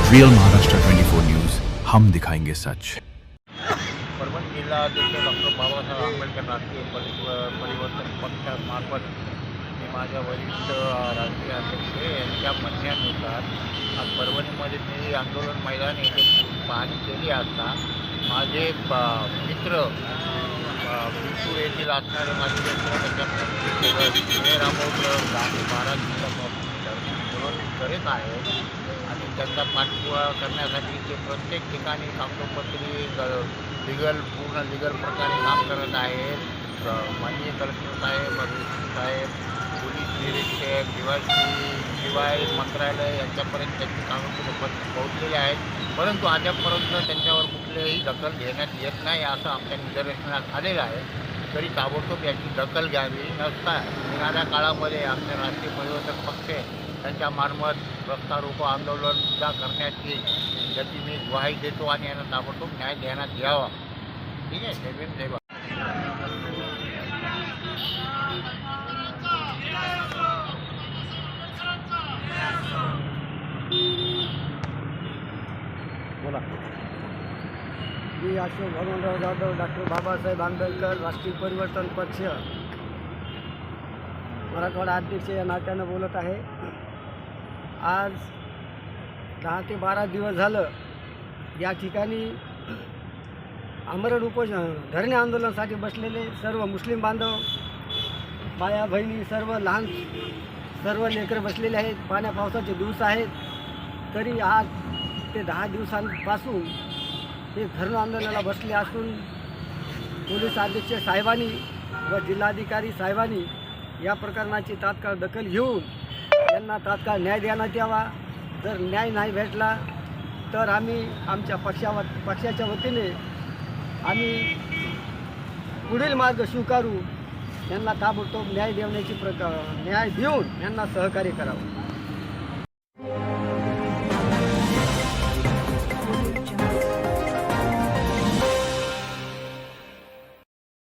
Real Maharashtra 24 news, हम दिखाएंगे सच. परभणी जिल्हा अध्यक्ष डॉक्टर बाबासाहेब आंबेडकर राष्ट्रीय परिवर्तन पक्षामार्फत मी माझ्या वरिष्ठ राष्ट्रीय अध्यक्ष यांच्या म्हणण्यानुसार आज परभणीमध्ये मी आंदोलन मैदान येथे पाहणी केली असता माझे मित्र बिलपूर येथील असणारे माझे मित्र त्याच्यामध्ये रामोद 10-12 दिवसापासून आंदोलन करीत आहेत आणि त्यांचा पाठपुरावा करण्यासाठी ते प्रत्येक ठिकाणी कागदोपत्री पूर्ण लिगल प्रकारे काम करत आहेत. माननीय कलेक्टर साहेब, साहेब, पोलीस निरीक्षक शिवाय मंत्रालय यांच्यापर्यंत त्यांची कागदपत्र पोहोचलेले आहेत, परंतु अद्यापर्यंत त्यांच्यावर कुठलीही दखल घेण्यात येत नाही असं आमच्या निदर्शनास आलेलं आहे. तरी ताबडतोब याची दखल घ्यावी. नसता येणाऱ्या काळामध्ये आमच्या राष्ट्रीय परिवर्तन पक्ष त्यांच्यामार्फत रस्ता रोको आंदोलनसुद्धा करण्यात येईल याची मी ग्वाही देतो आणि यांना ताबडतोब न्याय देण्यात यावा. ठीक आहे. जय भीम, जय भारत. बोला. मी अशोक भगवानराव जाधव, डॉक्टर बाबासाहेब आंबेडकर राष्ट्रीय परिवर्तन पक्ष मराठवाडा अध्यक्ष या नात्यानं बोलत आहे. आज 10 ते 12 दिवस झालं या ठिकाणी आमरण धरणे आंदोलनासाठी बसलेले सर्व मुस्लिम बांधव, बाया बहिणी, सर्व लेकरं बसलेले आहेत. पाण्या पावसाचे दिवस आहेत, तरी आज ते 10 दिवसांपासून हे धरण आंदोलनाला बसले असून पोलीस अधीक्षक साहेबांनी व जिल्हाधिकारी साहेबांनी या प्रकरणाची तात्काळ दखल घेऊन यांना तात्काळ न्याय देण्यात यावा. जर न्याय नाही भेटला तर आम्ही आमच्या पक्षाच्या वतीने आम्ही पुढील मार्ग स्वीकारू. यांना ताबडतोब न्याय देऊन यांना सहकार्य करावं.